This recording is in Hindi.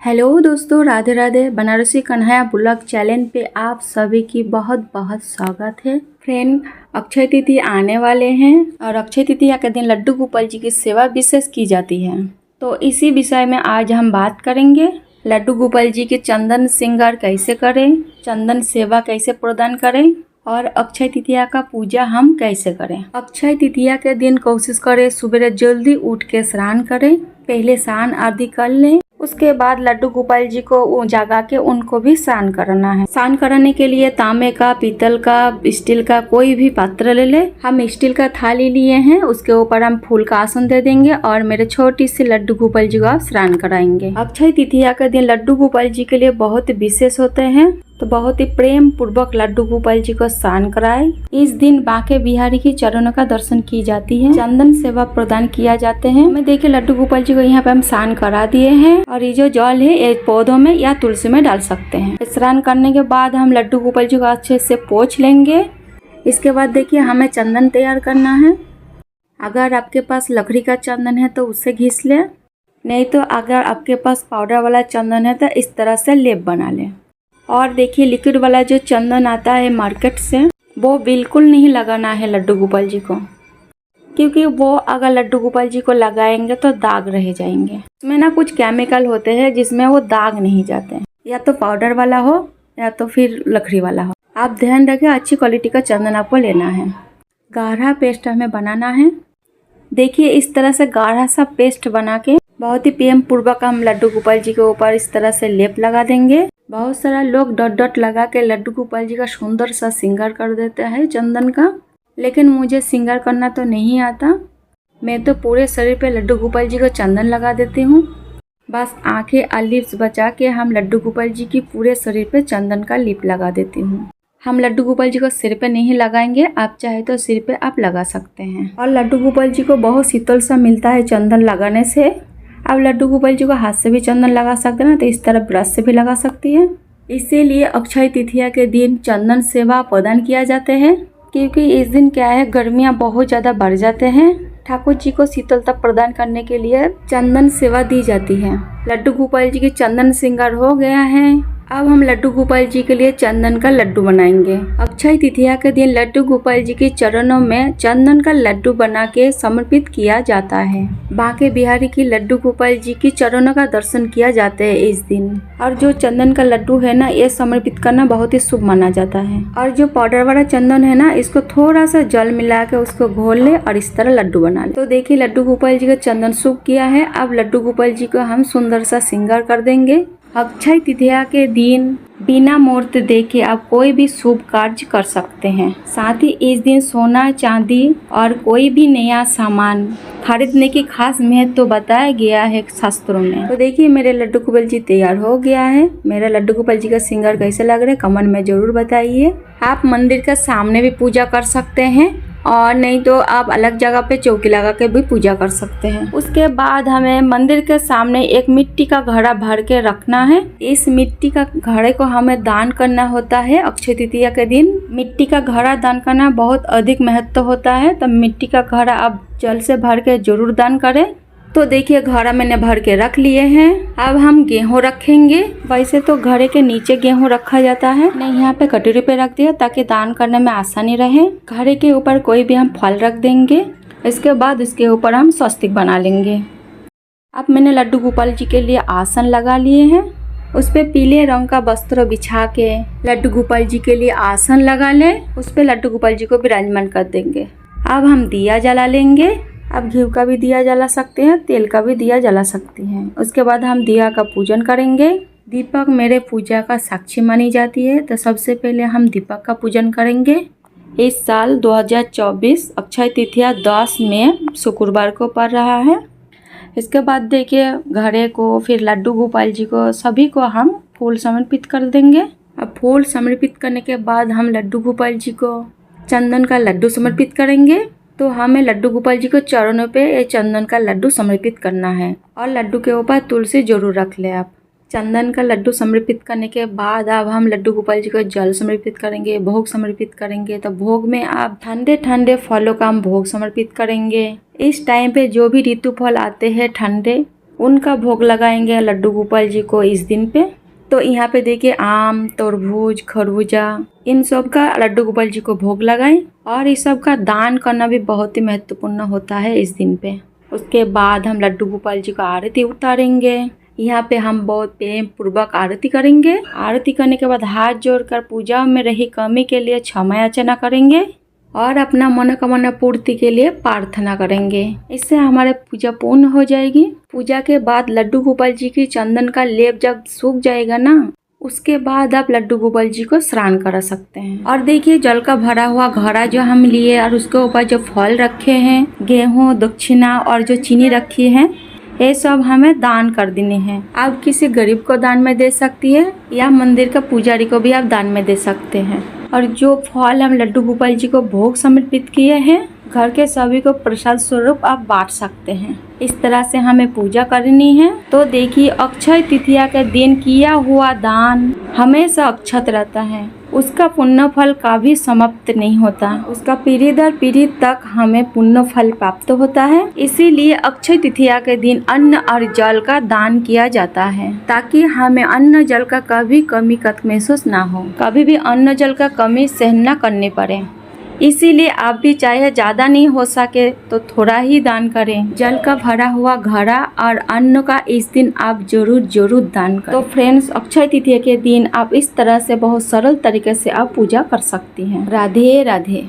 हेलो दोस्तों, राधे राधे। बनारसी कन्हैया ब्लॉग चैनल पे आप सभी की बहुत बहुत स्वागत है। फ्रेंड, अक्षय तृतीय आने वाले हैं और अक्षय तृतीया के दिन लड्डू गोपाल जी की सेवा विशेष की जाती है। तो इसी विषय में आज हम बात करेंगे। लड्डू गोपाल जी के चंदन श्रृंगार कैसे करें, चंदन सेवा कैसे प्रदान करें और अक्षय तृतीया का पूजा हम कैसे करें। अक्षय तृतीया के दिन कोशिश करें सुबह जल्दी उठ के स्नान करें। पहले स्नान आदि कर लें, उसके बाद लड्डू गोपाल जी को जगा के उनको भी स्नान कराना है। स्नान कराने के लिए तांबे का, पीतल का, स्टील का कोई भी पात्र ले ले। हम स्टील का थाली लिए हैं, उसके ऊपर हम फूल का आसन दे देंगे और मेरे छोटी सी लड्डू गोपाल जी का स्नान कराएंगे। अक्षय तृतीया के दिन लड्डू गोपाल जी के लिए बहुत विशेष होते हैं, तो बहुत ही प्रेम पूर्वक लड्डू गोपाल जी को स्नान कराए। इस दिन बांके बिहारी की चरणों का दर्शन की जाती है, चंदन सेवा प्रदान किया जाते हैं। मैं देखिए लड्डू गोपाल जी को यहाँ पे हम स्नान करा दिए हैं और ये जो जल है ये पौधों में या तुलसी में डाल सकते हैं। स्नान करने के बाद हम लड्डू गोपाल जी को अच्छे से पोंछ लेंगे। इसके बाद देखिए हमें चंदन तैयार करना है। अगर आपके पास लकड़ी का चंदन है तो उससे घिस ले, नहीं तो अगर आपके पास पाउडर वाला चंदन है तो इस तरह से लेप बना ले। और देखिए लिक्विड वाला जो चंदन आता है मार्केट से, वो बिल्कुल नहीं लगाना है लड्डू गोपाल जी को, क्योंकि वो अगर लड्डू गोपाल जी को लगाएंगे तो दाग रह जाएंगे। इसमें ना कुछ केमिकल होते हैं जिसमें वो दाग नहीं जाते हैं, या तो पाउडर वाला हो या तो फिर लकड़ी वाला हो। आप ध्यान रखें, अच्छी क्वालिटी का चंदन आपको लेना है। गाढ़ा पेस्ट हमें बनाना है। देखिए इस तरह से गाढ़ा सा पेस्ट बना के बहुत ही प्रेम पूर्वक हम लड्डू गोपाल जी के ऊपर इस तरह से लेप लगा देंगे। बहुत सारा लोग डॉट डॉट लगा के लड्डू गोपाल जी का सुंदर सा श्रृंगार कर देता है चंदन का, लेकिन मुझे श्रृंगार करना तो नहीं आता। मैं तो पूरे शरीर पे लड्डू गोपाल जी को चंदन लगा देती हूँ। बस आंखें और लिप्स बचा के हम लड्डू गोपाल जी की पूरे शरीर पे चंदन का लिप लगा देती हूँ। हम लड्डू गोपाल जी को सिर पे नहीं लगाएंगे, आप चाहे तो सिर पे आप लगा सकते हैं। और लड्डू गोपाल जी को बहुत शीतल सा मिलता है चंदन लगाने से। आप लड्डू गोपाल जी को हाथ से भी चंदन लगा सकते हैं ना, तो इस तरह ब्रश से भी लगा सकती है। इसीलिए अक्षय तृतीया के दिन चंदन सेवा प्रदान किया जाते हैं, क्योंकि इस दिन क्या है, गर्मियाँ बहुत ज़्यादा बढ़ जाते हैं। ठाकुर जी को शीतलता प्रदान करने के लिए चंदन सेवा दी जाती है। लड्डू गोपाल जी की चंदन श्रृंगार हो गया है। अब हम लड्डू गोपाल जी के लिए चंदन का लड्डू बनाएंगे। अक्षय तृतीया के दिन लड्डू गोपाल जी के चरणों में चंदन का लड्डू बना के समर्पित किया जाता है। बांके बिहारी की लड्डू गोपाल जी की चरणों का दर्शन किया जाता है इस दिन। और जो चंदन का लड्डू है ना, ये समर्पित करना बहुत ही शुभ माना जाता है। और जो पाउडर वाला चंदन है ना, इसको थोड़ा सा जल मिला के उसको घोल ले और इस तरह लड्डू बना ले। तो देखिए लड्डू गोपाल जी का चंदन शुभ किया है। अब लड्डू गोपाल जी को हम सुंदर सा श्रृंगार कर देंगे। अक्षय तृतीया के दिन बिना मुहूर्त देखे आप कोई भी शुभ कार्य कर सकते हैं। साथ ही इस दिन सोना, चांदी और कोई भी नया सामान खरीदने की खास महत्व तो बताया गया है शास्त्रों में। तो देखिए मेरे लड्डू गोपाल जी तैयार हो गया है। मेरा लड्डू गोपाल जी का श्रृंगार कैसे लग रहा है कमेंट में जरूर बताइए। आप मंदिर के सामने भी पूजा कर सकते हैं और नहीं तो आप अलग जगह पे चौकी लगा के भी पूजा कर सकते हैं। उसके बाद हमें मंदिर के सामने एक मिट्टी का घड़ा भर के रखना है। इस मिट्टी का घड़े को हमें दान करना होता है। अक्षय तृतीया के दिन मिट्टी का घड़ा दान करना बहुत अधिक महत्व होता है, तो मिट्टी का घड़ा आप जल से भर के जरूर दान करें। तो देखिए घड़ा मैंने भर के रख लिए हैं। अब हम गेहूँ रखेंगे। वैसे तो घड़े के नीचे गेहूँ रखा जाता है, नहीं यहाँ पे कटोरी पे रख दिया ताकि दान करने में आसानी रहे। घड़े के ऊपर कोई भी हम फल रख देंगे। इसके बाद इसके ऊपर हम स्वस्तिक बना लेंगे। अब मैंने लड्डू गोपाल जी के लिए आसन लगा लिए हैं। उस पे पीले रंग का वस्त्र बिछा के लड्डू गोपाल जी के लिए आसन लगा ले। उस पे लड्डू गोपाल जी को विराजमान कर देंगे। अब हम दिया जला लेंगे। अब घी का भी दिया जला सकते हैं, तेल का भी दिया जला सकते हैं। उसके बाद हम दिया का पूजन करेंगे। दीपक मेरे पूजा का साक्षी मानी जाती है, तो सबसे पहले हम दीपक का पूजन करेंगे। इस साल 2024 अक्षय तृतीया 10 में शुक्रवार को पड़ रहा है। इसके बाद देखिए घड़े को, फिर लड्डू गोपाल जी को, सभी को हम फूल समर्पित कर देंगे। अब फूल समर्पित करने के बाद हम लड्डू गोपाल जी को चंदन का लड्डू समर्पित करेंगे। तो हमें लड्डू गोपाल जी को चरणों पे ये चंदन का लड्डू समर्पित करना है और लड्डू के ऊपर तुलसी जरूर रख ले आप। चंदन का लड्डू समर्पित करने के बाद अब हम लड्डू गोपाल जी को जल समर्पित करेंगे, भोग समर्पित करेंगे। तो भोग में आप ठंडे ठंडे फलों का हम भोग समर्पित करेंगे। इस टाइम पे जो भी ऋतु फल आते हैं ठंडे, उनका भोग लगाएंगे लड्डू गोपाल जी को इस दिन पे। तो यहाँ पे देखिए आम, तरबूज, खरबूजा, इन सब का लड्डू गोपाल जी को भोग लगाएं। और इस सब का दान करना भी बहुत ही महत्वपूर्ण होता है इस दिन पे। उसके बाद हम लड्डू गोपाल जी को आरती उतारेंगे। यहाँ पे हम बहुत प्रेम पूर्वक आरती करेंगे। आरती करने के बाद हाथ जोड़कर पूजा में रही कमी के लिए क्षमा याचना करेंगे और अपना मनोकामना पूर्ति के लिए प्रार्थना करेंगे। इससे हमारे पूजा पूर्ण हो जाएगी। पूजा के बाद लड्डू गोपाल जी की चंदन का लेप जब सूख जाएगा ना, उसके बाद आप लड्डू गोपाल जी को स्नान करा सकते हैं। और देखिए जल का भरा हुआ घड़ा जो हम लिए और उसके ऊपर जो फल रखे हैं, गेहूँ, दक्षिणा और जो चीनी रखी है, ये सब हमें दान कर देने हैं। आप किसी गरीब को दान में दे सकती है या मंदिर का पुजारी को भी आप दान में दे सकते हैं। और जो फल हम लड्डू गोपाल जी को भोग समर्पित किए हैं, घर के सभी को प्रसाद स्वरूप आप बांट सकते हैं। इस तरह से हमें पूजा करनी है। तो देखिए अक्षय तृतीया के दिन किया हुआ दान हमेशा अक्षत रहता है, उसका पुण्य फल कभी समाप्त नहीं होता, उसका पीढ़ी दर पीढ़ी तक हमें पुण्य फल प्राप्त होता है। इसीलिए अक्षय तृतीया के दिन अन्न और जल का दान किया जाता है, ताकि हमें अन्न जल का कभी कमी महसूस ना हो, कभी भी अन्न जल का कमी सहन न करनी पड़े। इसीलिए आप भी चाहे ज़्यादा नहीं हो सके तो थोड़ा ही दान करें। जल का भरा हुआ घड़ा और अन्न का इस दिन आप जरूर दान करें। तो फ्रेंड्स, अक्षय तृतीया के दिन आप इस तरह से बहुत सरल तरीके से आप पूजा कर सकती हैं। राधे राधे।